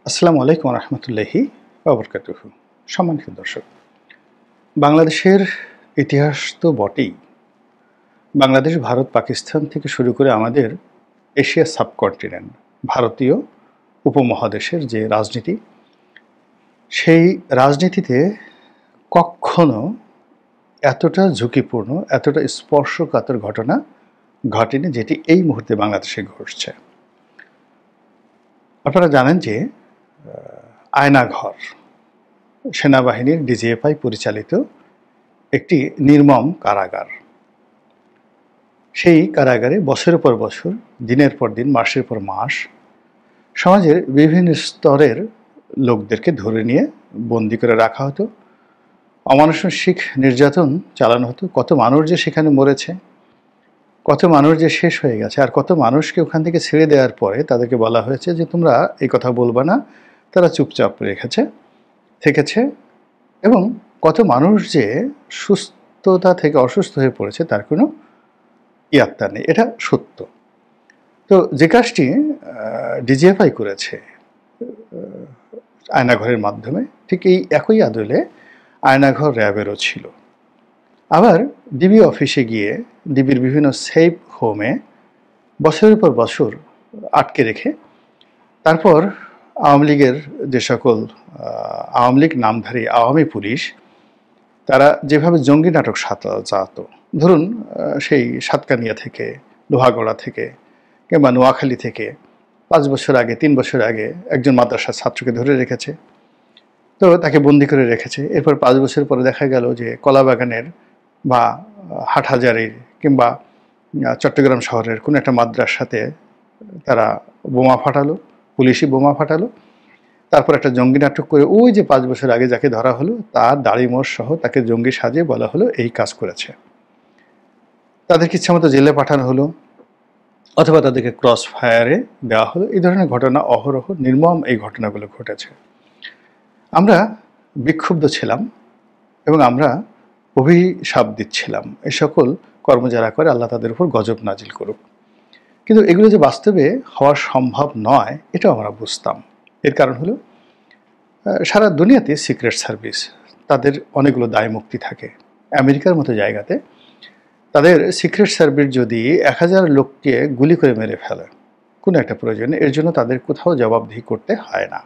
আসসালামু আলাইকুম রহমতুল্লাহি ওয়া সম্মানিত দর্শক, বাংলাদেশের ইতিহাস তো বটেই। বাংলাদেশ, ভারত, পাকিস্তান থেকে শুরু করে আমাদের এশিয়া সাবকন্টিনেন্ট, ভারতীয় উপমহাদেশের যে রাজনীতি, সেই রাজনীতিতে কখনো এতটা ঝুঁকিপূর্ণ, এতটা স্পর্শকাতর ঘটনা ঘটেনি যেটি এই মুহূর্তে বাংলাদেশে ঘটছে। আপনারা জানেন যে আয়নাঘর সেনাবাহিনীর ডিজিএফআই পরিচালিত একটি নির্মম কারাগার। সেই কারাগারে বছরের পর বছর, দিনের পর দিন, মাসের পর মাস সমাজের বিভিন্ন স্তরের লোকদেরকে ধরে নিয়ে বন্দি করে রাখা হতো। অমানুষিক নির্যাতন চালানো হতো। কত মানুষ যে সেখানে মরেছে, কত মানুষ যে শেষ হয়ে গেছে, আর কত মানুষকে ওখান থেকে ছেড়ে দেওয়ার পরে তাদেরকে বলা হয়েছে যে তোমরা এই কথা বলবা না, তারা চুপচাপ থেকেছে। এবং কত মানুষ যে সুস্থতা থেকে অসুস্থ হয়ে পড়েছে তার কোনো ইয়াত্তা নেই। এটা সত্য। তো যে কাজটি ডিজিএফআই করেছে আয়নাঘরের মাধ্যমে, ঠিক এই একই আদলে আয়নাঘর র্যাবেরও ছিল। আবার ডিবি অফিসে গিয়ে ডিবির বিভিন্ন সেফ হোমে বছরের পর বছর আটকে রেখে তারপর আওয়ামী লীগের যে সকল আওয়ামী লীগ নামধারী আওয়ামী পুলিশ, তারা যেভাবে জঙ্গি নাটক সাজাতো, ধরুন সেই সাতকানিয়া থেকে, লোহাগড়া থেকে কিংবা নোয়াখালী থেকে 5 বছর আগে, 3 বছর আগে একজন মাদ্রাসার ছাত্রকে ধরে রেখেছে, তো তাকে বন্দি করে রেখেছে। এরপর 5 বছর পরে দেখা গেল যে কলাবাগানের বা হাটহাজারীর কিংবা চট্টগ্রাম শহরের কোনো একটা মাদ্রাসাতে তারা বোমা ফাটালো, পুলিশি বোমা ফাটালো। তারপর একটা জঙ্গি নাটক করে ওই যে 5 বছর আগে যাকে ধরা হলো তার দাড়ি মোষ সহ তাকে জঙ্গি সাজিয়ে বলা হলো এই কাজ করেছে। তাদেরকে ইচ্ছামতো জেলে পাঠানো হলো অথবা তাদেরকে ক্রস ফায়ারে দেওয়া হলো। এই ধরনের ঘটনা অহরহ, নির্মম এই ঘটনাগুলো ঘটেছে। আমরা বিক্ষুব্ধ ছিলাম এবং আমরা অভিশাপ দিচ্ছিলাম এই সকল কর্ম যারা করে আল্লাহ তাদের উপর গজব নাজিল করুক। কিন্তু এগুলো যে বাস্তবে হওয়া সম্ভব নয় এটাও আমরা বুঝতাম। এর কারণ হলো সারা দুনিয়াতে সিক্রেট সার্ভিস, তাদের অনেকগুলো দায় মুক্তি থাকে। আমেরিকার মতো জায়গাতে তাদের সিক্রেট সার্ভিস যদি 1000 লোককে গুলি করে মেরে ফেলে কোনো একটা প্রয়োজনে, এর জন্য তাদের কোথাও জবাবদিহি করতে হয় না।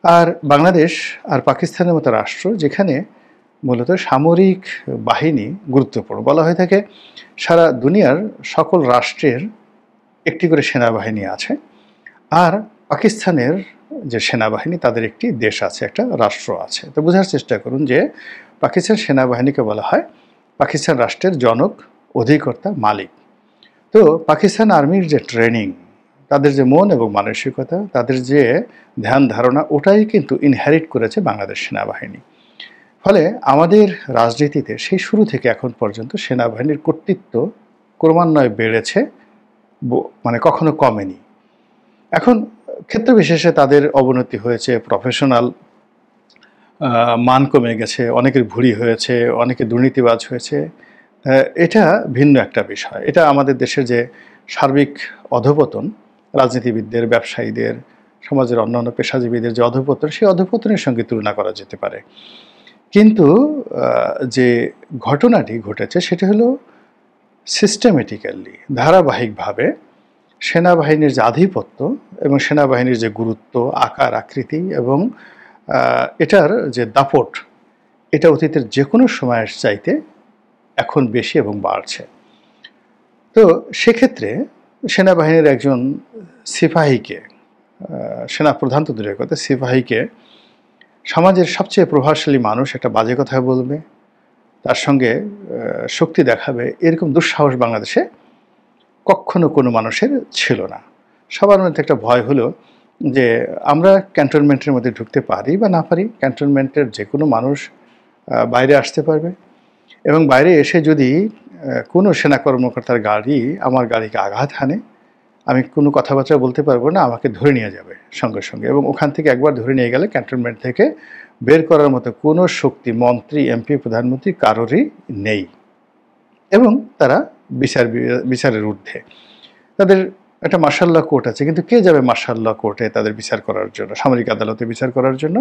আর বাংলাদেশ আর পাকিস্তানের মতো রাষ্ট্র, যেখানে মূলত সামরিক বাহিনী গুরুত্বপূর্ণ, বলা হয়ে থাকে সারা দুনিয়ার সকল রাষ্ট্রের একটি করে সেনাবাহিনী আছে, আর পাকিস্তানের যে সেনাবাহিনী তাদের একটি দেশ আছে, একটা রাষ্ট্র আছে। তো বোঝার চেষ্টা করুন যে পাকিস্তান সেনাবাহিনীকে বলা হয় পাকিস্তান রাষ্ট্রের জনক, অধিকর্তা, মালিক। তো পাকিস্তান আর্মির যে ট্রেনিং, তাদের যে মন এবং মানসিকতা, তাদের যে ধ্যান ধারণা, ওটাই কিন্তু ইনহেরিট করেছে বাংলাদেশ সেনাবাহিনী। ফলে আমাদের রাজনীতিতে সেই শুরু থেকে এখন পর্যন্ত সেনাবাহিনীর কর্তৃত্ব ক্রমান্বয়ে বেড়েছে, মানে কখনো কমেনি। এখন ক্ষেত্র বিশেষে তাদের অবনতি হয়েছে, প্রফেশনাল মান কমে গেছে, অনেকের ভুঁড়ি হয়েছে, অনেকে দুর্নীতিবাজ হয়েছে, এটা ভিন্ন একটা বিষয়। এটা আমাদের দেশের যে সার্বিক অধঃপতন, রাজনীতিবিদদের, ব্যবসায়ীদের, সমাজের অন্যান্য পেশাজীবীদের যে অধঃপতন, সেই অধঃপতনের সঙ্গে তুলনা করা যেতে পারে। কিন্তু যে ঘটনাটি ঘটেছে সেটা হলো সিস্টেমেটিক্যালি, ধারাবাহিকভাবে সেনাবাহিনীর যে আধিপত্য এবং সেনাবাহিনীর যে গুরুত্ব, আকার, আকৃতি এবং এটার যে দাপট, এটা অতীতের যে কোনো সময়ের চাইতে এখন বেশি এবং বাড়ছে। তো সেক্ষেত্রে সেনাবাহিনীর একজন সিপাহীকে, সেনাপ্রধান তো দূরের কথা, সিপাহীকে সমাজের সবচেয়ে প্রভাবশালী মানুষ একটা বাজে কথা বলবে, তার সঙ্গে শক্তি দেখাবে, এরকম দুঃসাহস বাংলাদেশে কখনো কোনো মানুষের ছিল না। সবার মধ্যে একটা ভয় হলো যে আমরা ক্যান্টনমেন্টের মধ্যে ঢুকতে পারি বা না পারি, ক্যান্টনমেন্টের যে কোনো মানুষ বাইরে আসতে পারবে এবং বাইরে এসে যদি কোনো সেনা কর্মকর্তার গাড়ি আমার গাড়িকে আঘাত হানে, আমি কোনো কথাবার্তা বলতে পারবো না, আমাকে ধরে নিয়ে যাবে সঙ্গে সঙ্গে। এবং ওখান থেকে একবার ধরে নিয়ে গেলে ক্যান্টনমেন্ট থেকে বের করার মতো কোনো শক্তি মন্ত্রী, এমপি, প্রধানমন্ত্রী কারোরই নেই। এবং তারা বিচারের ঊর্ধ্বে। তাদের একটা মার্শাল ল কোর্ট আছে, কিন্তু কে যাবে মার্শাল ল কোর্টে তাদের বিচার করার জন্য, সামরিক আদালতে বিচার করার জন্য?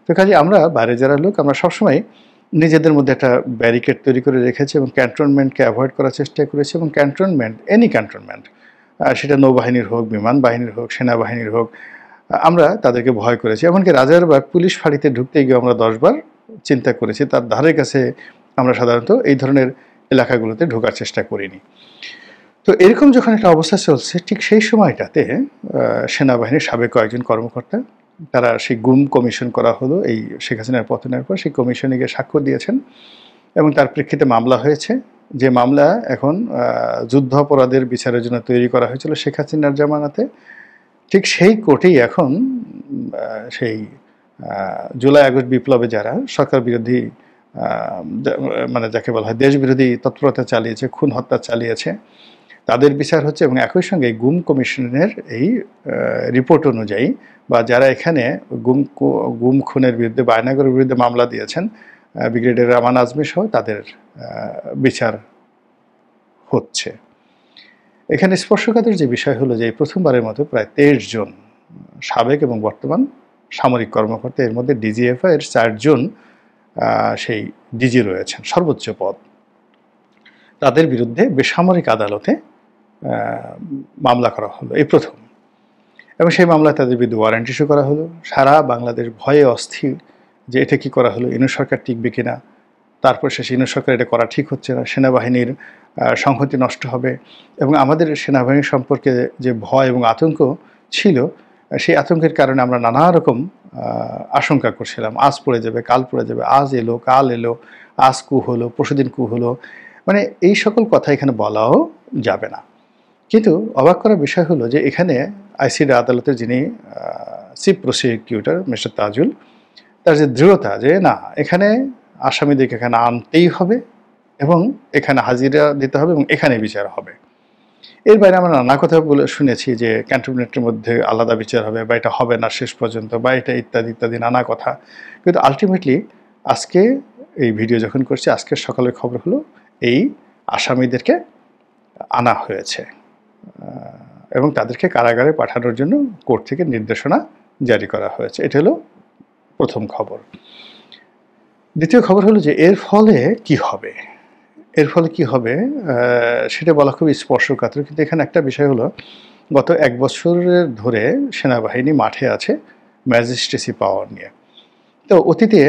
তো কাজে আমরা বাইরে যারা লোক, আমরা সবসময় নিজেদের মধ্যে একটা ব্যারিকেড তৈরি করে রেখেছি এবং ক্যান্টনমেন্টকে অ্যাভয়েড করার চেষ্টা করেছি। এবং ক্যান্টনমেন্ট, এনি ক্যান্টনমেন্ট, সেটা নৌবাহিনীর হোক, বিমান বাহিনীর হোক, সেনাবাহিনীর হোক, আমরা তাদেরকে ভয় করেছি। এমনকি রাজারবাগ পুলিশ ফাঁড়িতে ঢুকতে গিয়ে আমরা 10 বার চিন্তা করেছি, তার ধারের কাছে আমরা সাধারণত এই ধরনের এলাকাগুলোতে ঢোকার চেষ্টা করিনি। তো এরকম যখন একটা অবস্থা চলছে, ঠিক সেই সময়টাতে সেনাবাহিনীর সাবেক কয়েকজন কর্মকর্তা, তারা সেই গুম কমিশন করা হলো এই শেখ হাসিনার পতনের পর, সেই কমিশনে গিয়ে স্বাক্ষর দিয়েছেন এবং তার প্রেক্ষিতে মামলা হয়েছে। যে মামলা এখন যুদ্ধ অপরাধের বিচারের জন্য তৈরি করা হয়েছিল শেখ হাসিনার জামানাতে, ঠিক সেই কোর্টেই এখন সেই জুলাই আগস্ট বিপ্লবে যারা সরকার বিরোধী, মানে যাকে বলা হয় দেশ বিরোধী তৎপরতা চালিয়েছে, খুন হত্যা চালিয়েছে, তাদের বিচার হচ্ছে। এবং একই সঙ্গে গুম কমিশনের এই রিপোর্ট অনুযায়ী, বা যারা এখানে গুম খুনের বিরুদ্ধে বা আয়নাগরের বিরুদ্ধে মামলা দিয়েছেন, ব্রিগেডিয়ার রামান আজমি সহ, তাদের বিচার হচ্ছে। এখানে স্পর্শকাতর যে বিষয় হলো যে প্রথমবারের মতো প্রায় 23 জন সাবেক এবং বর্তমান সামরিক কর্মকর্তা, এর মধ্যে ডিজিএফআই এর 4 জন সেই ডিজি রয়েছেন, সর্বোচ্চ পদ, তাদের বিরুদ্ধে বেসামরিক আদালতে মামলা করা হলো এই প্রথম। এবং সেই মামলায় তাদের বিরুদ্ধে ওয়ারেন্ট ইস্যু করা হলো। সারা বাংলাদেশ ভয়ে অস্থির যে এটা কি করা হলো, ইনু সরকার টিকবে কিনা, তারপর শেষে ইনু সরকার এটা করা ঠিক হচ্ছে না, সেনাবাহিনীর সংহতি নষ্ট হবে। এবং আমাদের সেনাবাহিনীর সম্পর্কে যে ভয় এবং আতঙ্ক ছিল, সেই আতঙ্কের কারণে আমরা নানা রকম আশঙ্কা করছিলাম, আজ পড়ে যাবে, কাল পড়ে যাবে, আজ এলো, কাল এলো, আজ কু হলো, পরশুদিন কু হলো, মানে এই সকল কথা এখানে বলাও যাবে না। কিন্তু অবাক করার বিষয় হলো যে এখানে আইসিডি আদালতের যিনি চিফ প্রসিকিউটর মিস্টার তাজুল, তার যে দৃঢ়তা যে না, এখানে আসামিদেরকে এখানে আনতেই হবে এবং এখানে হাজিরা দিতে হবে এবং এখানে বিচার হবে। এর বাইরে আমরা নানা কথা বলে শুনেছি যে ক্যান্টনমেন্টের মধ্যে আলাদা বিচার হবে, বা এটা হবে না শেষ পর্যন্ত, বা এটা ইত্যাদি ইত্যাদি নানা কথা। কিন্তু আলটিমেটলি আজকে এই ভিডিও যখন করছি, আজকের সকালের খবর হলো এই আসামিদেরকে আনা হয়েছে এবং তাদেরকে কারাগারে পাঠানোর জন্য কোর্ট থেকে নির্দেশনা জারি করা হয়েছে। এটা হলো প্রথম খবর। দ্বিতীয় খবর হলো যে এর ফলে কি হবে, এর ফলে কি হবে সেটা বলা খুব স্পর্শকাতর। কিন্তু এখানে একটা বিষয় হলো, গত 1 বছরের ধরে সেনাবাহিনী মাঠে আছে ম্যাজিস্ট্রেসি পাওয়ার নিয়ে। তো অতীতে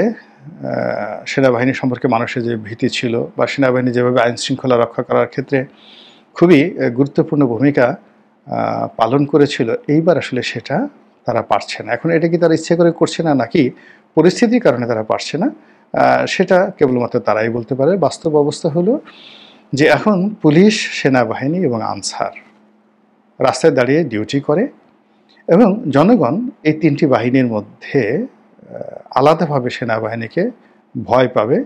সেনাবাহিনী সম্পর্কে মানুষের যে ভীতি ছিল, বা সেনাবাহিনী যেভাবে আইন শৃঙ্খলা রক্ষা করার ক্ষেত্রে খুবই গুরুত্বপূর্ণ ভূমিকা পালন করেছিল, এইবার আসলে সেটা তারা পারছে না। এখন এটা কি তারা ইচ্ছে করে করছে না, নাকি পরিস্থিতির কারণে তারা পারছে না, সেটা কেবলমাত্র তারাই বলতে পারে। বাস্তব অবস্থা হলো যে এখন পুলিশ, সেনাবাহিনী এবং আনসার রাস্তায় দাঁড়িয়ে ডিউটি করে এবং জনগণ এই 3টি বাহিনীর মধ্যে আলাদাভাবে সেনাবাহিনীকে ভয় পাবে,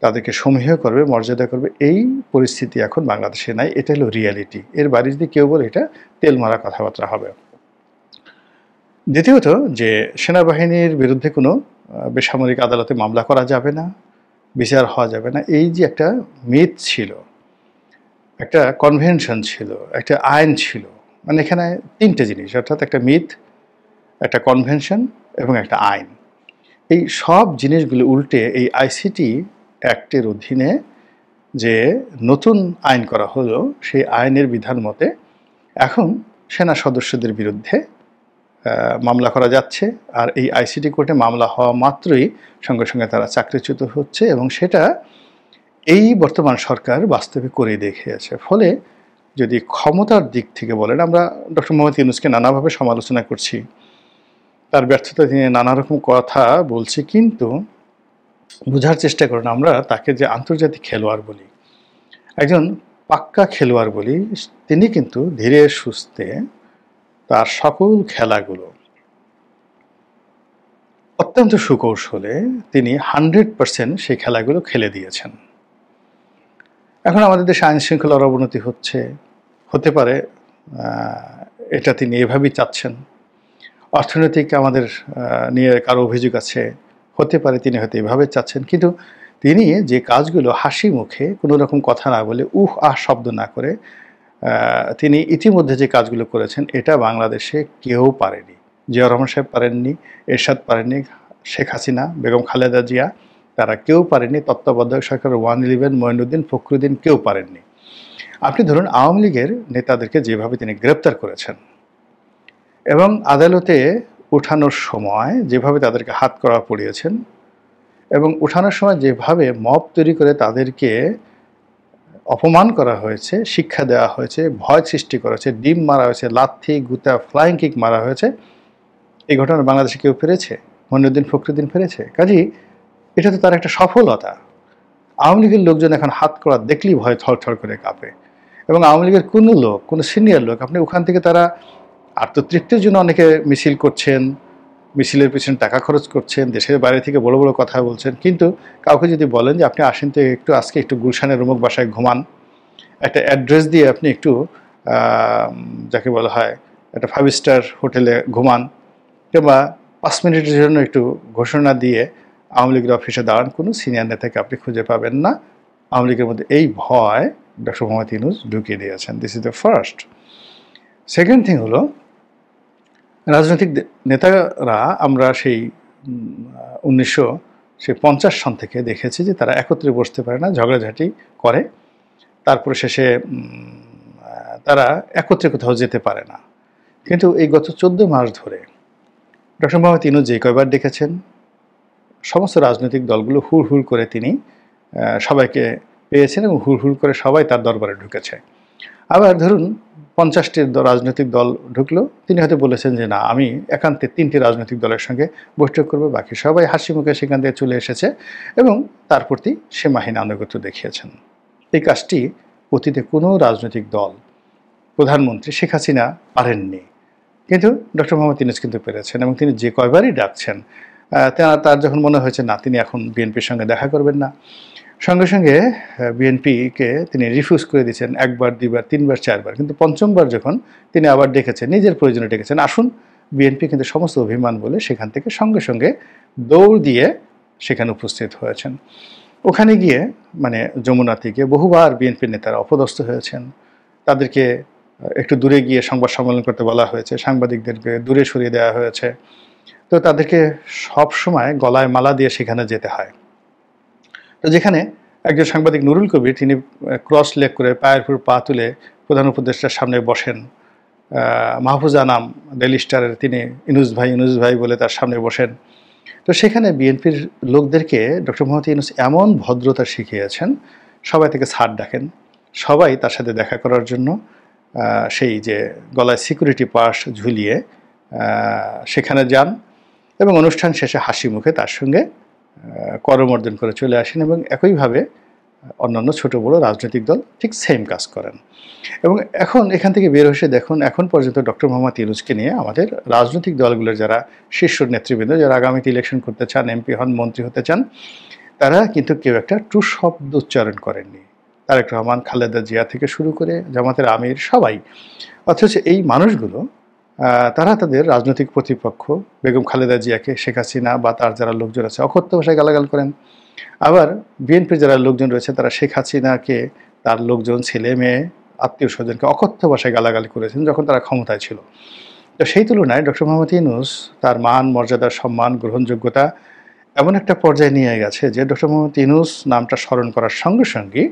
তাদেরকে সমীহ করবে, মর্যাদা করবে। এই পরিস্থিতি এখন বাংলাদেশে নাই। এটা হলো রিয়ালিটি। এর বাইরে যদি কেউ বলে, এটা তেল মারা কথাবার্তা হবে। দ্বিতীয়ত, যে সেনাবাহিনীর বিরুদ্ধে কোনো বেসামরিক আদালতে মামলা করা যাবে না, বিচার হওয়া যাবে না, এই যে একটা মিথ ছিল, একটা কনভেনশন ছিল, একটা আইন ছিল, মানে এখানে 3টে জিনিস, অর্থাৎ একটা মিথ, একটা কনভেনশন এবং একটা আইন। এই সব জিনিসগুলো উল্টে এই আইসিটি অ্যাক্টের অধীনে যে নতুন আইন করা হলো, সেই আইনের বিধান মতে এখন সেনা সদস্যদের বিরুদ্ধে মামলা করা যাচ্ছে। আর এই আইসিটি কোর্টে মামলা হওয়া মাত্রই সঙ্গে সঙ্গে তারা চাকরিচ্যুত হচ্ছে, এবং সেটা এই বর্তমান সরকার বাস্তবে করে দেখিয়েছে। ফলে যদি ক্ষমতার দিক থেকে বলেন, আমরা ডক্টর মোহাম্মদ ইউনূসকে নানাভাবে সমালোচনা করছি, তার ব্যর্থতা নিয়ে নানা রকম কথা বলছি, কিন্তু বোঝার চেষ্টা করুন, আমরা তাকে যে আন্তর্জাতিক খেলোয়াড় বলি, একজন পাক্কা খেলোয়াড় বলি, তিনি কিন্তু ধীরে সুস্থে তার সকল খেলাগুলো অত্যন্ত সুকৌশলে তিনি 100% সেই খেলাগুলো খেলে দিয়েছেন। এখন আমাদের দেশে আইন শৃঙ্খলার অবনতি হতে পারে, এটা তিনি এভাবেই চাচ্ছেন। অর্থনৈতিক আমাদের নিয়ে কারো অভিযোগ আছে, হতে পারে তিনি হয়তো এভাবে চাচ্ছেন। কিন্তু তিনি যে কাজগুলো হাসি মুখে, কোনো রকম কথা না বলে, উহ আহ শব্দ না করে, তিনি ইতিমধ্যে যে কাজগুলো করেছেন এটা বাংলাদেশে কেউ পারেনি। জিয়াউর রহমান সাহেব পারেননি, এরশাদ পারেননি, শেখ হাসিনা, বেগম খালেদা জিয়া, তারা কেউ পারেননি। তত্ত্বাবধায়ক সরকার 111, মঈনুদ্দিন, ফখরুদ্দিন কেউ পারেননি। আপনি ধরুন আওয়ামী লীগের নেতাদেরকে যেভাবে তিনি গ্রেপ্তার করেছেন এবং আদালতে উঠানোর সময় যেভাবে তাদেরকে হাতকড়া পরিয়েছেন এবং উঠানোর সময় যেভাবে মব তৈরি করে তাদেরকে অপমান করা হয়েছে, শিক্ষা দেওয়া হয়েছে, ভয় সৃষ্টি করা হয়েছে, ডিম মারা হয়েছে, লাথি, গুতা, ফ্লাইং কিক মারা হয়েছে, এই ঘটনা বাংলাদেশে কেউ পেরেছে? মঈনুদ্দিন, ফখরুদ্দিন পেরেছে? কাজেই এটা তো তার একটা সফলতা। আওয়ামী লীগের লোকজন এখন হাতকড়া দেখলেই ভয় থরথর করে কাঁপে। এবং আওয়ামী লীগের কোনো লোক, কোনো সিনিয়র লোক, আপনি ওখান থেকে তারা আত্মতৃপ্তির জন্য অনেকে মিছিল করছেন, মিছিলের পিছনে টাকা খরচ করছেন, দেশের বাইরে থেকে বড় বড় কথা বলছেন, কিন্তু কাউকে যদি বলেন যে আপনি আসেন তো একটু আজকে একটু গুলশানের অমুক বাসায় ঘুমান, একটা অ্যাড্রেস দিয়ে আপনি একটু যাকে বলা হয় একটা 5 স্টার হোটেলে ঘুমান, কিংবা 5 মিনিটের জন্য একটু ঘোষণা দিয়ে আওয়ামী লীগের অফিসে দাঁড়ান, কোনো সিনিয়র নেতাকে আপনি খুঁজে পাবেন না। আওয়ামী লীগের মধ্যে এই ভয় ডক্টর মোহাম্মদ ইউনূস ঢুকিয়ে দিয়েছেন। This is the first. Second thing হলো, রাজনৈতিক নেতারা আমরা সেই 1950 সন থেকে দেখেছি যে তারা একত্রে বসতে পারে না, ঝগড়াঝাটি করে, তারপরে শেষে তারা একত্রে কোথাও যেতে পারে না। কিন্তু এই গত 14 মাস ধরে ডক্টর মোহাম্মদ ইউনূস যে কয়বার ডেকেছেন, সমস্ত রাজনৈতিক দলগুলো হুড় হুড় করে তিনি সবাইকে পেয়েছেন এবং হুড় হুড় করে সবাই তার দরবারে ঢুকেছে। আবার ধরুন 50টি রাজনৈতিক দল ঢুকলো, তিনি হয়তো বলেছেন যে না, আমি একান্তে 3টি রাজনৈতিক দলের সঙ্গে বৈঠক করব, বাকি সবাই হাসি মুখে সেখান থেকে চলে এসেছে এবং তার প্রতি সীমাহীন আনুগত্য দেখিয়েছেন। এই কাজটি অতীতে কোনো রাজনৈতিক দল, প্রধানমন্ত্রী শেখ হাসিনা পারেননি, কিন্তু ডক্টর মোহাম্মদ ইউনূস কিন্তু পেরেছেন। এবং তিনি যে কয়বারই ডাকছেন, তার যখন মনে হয়েছে না তিনি এখন বিএনপির সঙ্গে দেখা করবেন না, সঙ্গে সঙ্গে বিএনপিকে তিনি রিফিউজ করে দিয়েছেন 1বার, 2বার, 3বার, 4বার। কিন্তু পঞ্চমবার যখন তিনি আবার ডেকেছেন, নিজের প্রয়োজনে ডেকেছেন, আসুন, বিএনপি কিন্তু সমস্ত অভিমান বলে সেখান থেকে সঙ্গে সঙ্গে দৌড় দিয়ে সেখানে উপস্থিত হয়েছেন। ওখানে গিয়ে মানে যমুনাতে গিয়ে বহুবার বিএনপির নেতারা অপদস্থ হয়েছেন, তাদেরকে একটু দূরে গিয়ে সংবাদ সম্মেলন করতে বলা হয়েছে, সাংবাদিকদেরকে দূরে সরিয়ে দেওয়া হয়েছে। তো তাদেরকে সব সময় গলায় মালা দিয়ে সেখানে যেতে হয়। তো যেখানে একজন সাংবাদিক নুরুল কবির, তিনি ক্রস লেগ করে পায়ের উপর পা তুলে প্রধান উপদেষ্টার সামনে বসেন, মাহফুজ আনাম ডেইলি স্টারের তিনি ইউনূস ভাই বলে তার সামনে বসেন। তো সেখানে বিএনপির লোকদেরকে ডক্টর মোহাম্মদ ইউনূস এমন ভদ্রতা শিখিয়েছেন, সবাই থেকে স্যার ডাকেন, সবাই তার সাথে দেখা করার জন্য সেই যে গলায় সিকিউরিটি পাস ঝুলিয়ে সেখানে যান এবং অনুষ্ঠান শেষে হাসি মুখে তার সঙ্গে করমর্দন করে চলে আসেন। এবং একইভাবে অন্যান্য ছোট বড় রাজনৈতিক দল ঠিক সেম কাজ করেন। এবং এখন এখান থেকে বের হয়ে দেখুন, এখন পর্যন্ত ডক্টর মোহাম্মদ ইউনূসকে নিয়ে আমাদের রাজনৈতিক দলগুলোর যারা শীর্ষ নেতৃবৃন্দ, যারা আগামীতে ইলেকশন করতে চান, এমপি হন, মন্ত্রী হতে চান, তারা কিন্তু কেউ একটা ট্রু শব্দ উচ্চারণ করেননি। তারেক রহমান, খালেদা জিয়া থেকে শুরু করে জামাতের আমির সবাই। অথচ এই মানুষগুলো তারা তাদের রাজনৈতিক প্রতিপক্ষ বেগম খালেদা জিয়াকে, শেখ হাসিনা বা তার যারা লোকজন আছে অকথ্য ভাষায় গালাগাল করেন। আবার বিএনপির যারা লোকজন রয়েছে তারা শেখ হাসিনাকে, তার লোকজন, ছেলে মেয়ে, আত্মীয় স্বজনকে অকথ্য ভাষায় গালাগালি করেছেন যখন তারা ক্ষমতায় ছিল। তো সেই তুলনায় ডক্টর মোহাম্মদ ইউনূস তার মান, মর্যাদা, সম্মান, গ্রহণযোগ্যতা এমন একটা পর্যায়ে নিয়ে গেছে যে ডক্টর মোহাম্মদ ইউনূস নামটা স্মরণ করার সঙ্গে সঙ্গে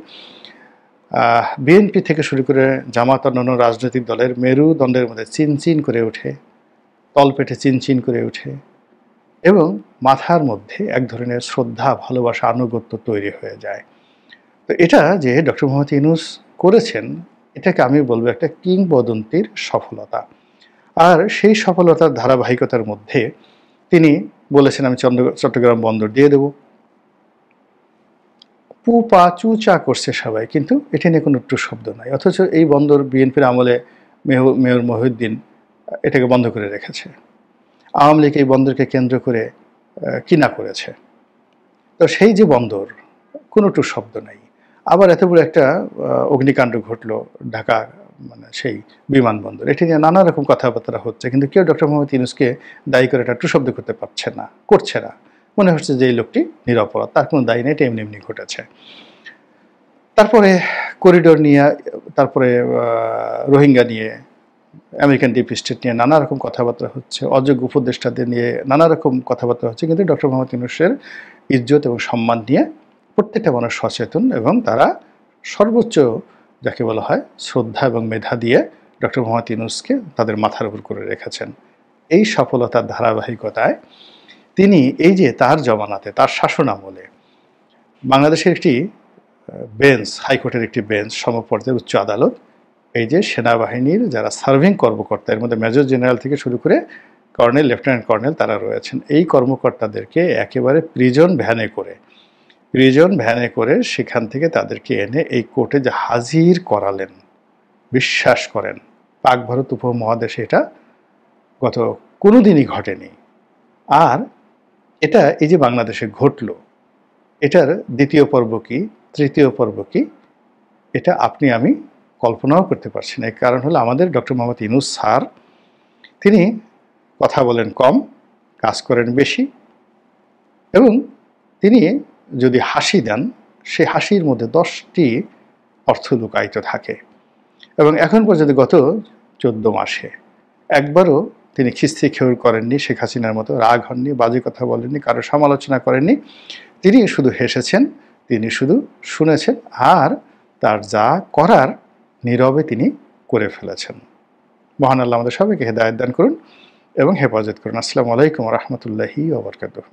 বিএনপি থেকে শুরু করে জামাত, অন্যান্য রাজনৈতিক দলের মেরুদণ্ডের মধ্যে চিনচিন করে ওঠে, তলপেটে চিনচিন করে ওঠে এবং মাথার মধ্যে এক ধরনের শ্রদ্ধা, ভালোবাসা, আনুগত্য তৈরি হয়ে যায়। তো এটা যে ডক্টর মোহাম্মদ ইউনূস করেছেন, এটাকে আমি বলবো একটা কিংবদন্তির সফলতা। আর সেই সফলতার ধারাবাহিকতার মধ্যে তিনি বলেছেন আমি চট্টগ্রাম বন্দর দিয়ে দেব। পু পা চু চা করছে সবাই, কিন্তু এটা নিয়ে কোনো ট্রু শব্দ নাই। অথচ এই বন্দর বিএনপির আমলে মেয়র মহিউদ্দিন এটাকে বন্ধ করে রেখেছে। আওয়ামী লীগ এই বন্দরকে কেন্দ্র করে কিনা করেছে। তো সেই যে বন্দর, কোনো ট্রু শব্দ নাই। আবার এত বড় একটা অগ্নিকাণ্ড ঘটলো ঢাকা মানে সেই বিমানবন্দর, এটি নিয়ে নানা রকম কথাবার্তা হচ্ছে, কিন্তু কেউ ডক্টর মোহাম্মদ ইউনূসকে দায়ী করে এটা ট্রু শব্দ করতে করছে না। মনে হচ্ছে যে এই লোকটি নিরপরাধ, তার কোনো দায়ী নেই, এটা এমনি এমনি ঘটেছে। তারপরে করিডোর নিয়ে, তারপরে রোহিঙ্গা নিয়ে, আমেরিকান ডিপ স্টেট নিয়ে নানা রকম কথাবার্তা হচ্ছে, অযোগ্য উপদেষ্টাদের নিয়ে নানা রকম কথাবার্তা হচ্ছে, কিন্তু ডক্টর মোহাম্মদ ইউনূসের ইজ্জত এবং সম্মান নিয়ে প্রত্যেকটা মানুষ সচেতন এবং তারা সর্বোচ্চ যাকে বলা হয় শ্রদ্ধা এবং মেধা দিয়ে ডক্টর মোহাম্মদ ইউনূসকে তাদের মাথার উপর করে রেখেছেন। এই সফলতার ধারাবাহিকতায় তিনি এই যে তার জমানাতে, তার শাসন আমলে বাংলাদেশের একটি বেঞ্চ, হাইকোর্টের একটি বেঞ্চ, সমপর্যায়ের উচ্চ আদালত, এই যে সেনাবাহিনীর যারা সার্ভিং কর্মকর্তা, এর মধ্যে মেজর জেনারেল থেকে শুরু করে কর্নেল, লেফটেন্যান্ট কর্নেল তারা রয়েছেন, এই কর্মকর্তাদেরকে একেবারে প্রিজন ভ্যানে করে সেখান থেকে তাদেরকে এনে এই কোর্টে যে হাজির করালেন, বিশ্বাস করেন পাক ভারত উপমহাদেশে এটা গত কোনো দিনই ঘটেনি। আর এটা এই যে বাংলাদেশে ঘটলো, এটার দ্বিতীয় পর্ব কি, তৃতীয় পর্ব কি, এটা আপনি আমি কল্পনাও করতে পারছি না। কারণ হলো আমাদের ডক্টর মোহাম্মদ ইউনূস স্যার, তিনি কথা বলেন কম, কাজ করেন বেশি, এবং তিনি যদি হাসি দেন, সে হাসির মধ্যে 10টি অর্থ লুকায়িত থাকে। এবং এখন পর্যন্ত গত 14 মাসে একবারও তিনি খিস্তি খেউর করেননি, শেখ হাসিনার মতো রাগ হননি, বাজে কথা বলেননি, কারো সমালোচনা করেননি। তিনি শুধু হেসেছেন, তিনি শুধু শুনেছেন, আর তার যা করার নীরবে তিনি করে ফেলেছেন। মহান আল্লাহ আমাদের সবাইকে হেদায়েত দান করুন এবং হেফাজত করুন। আসসালামু আলাইকুম ওয়া রাহমাতুল্লাহি ওয়া বারাকাতুহু।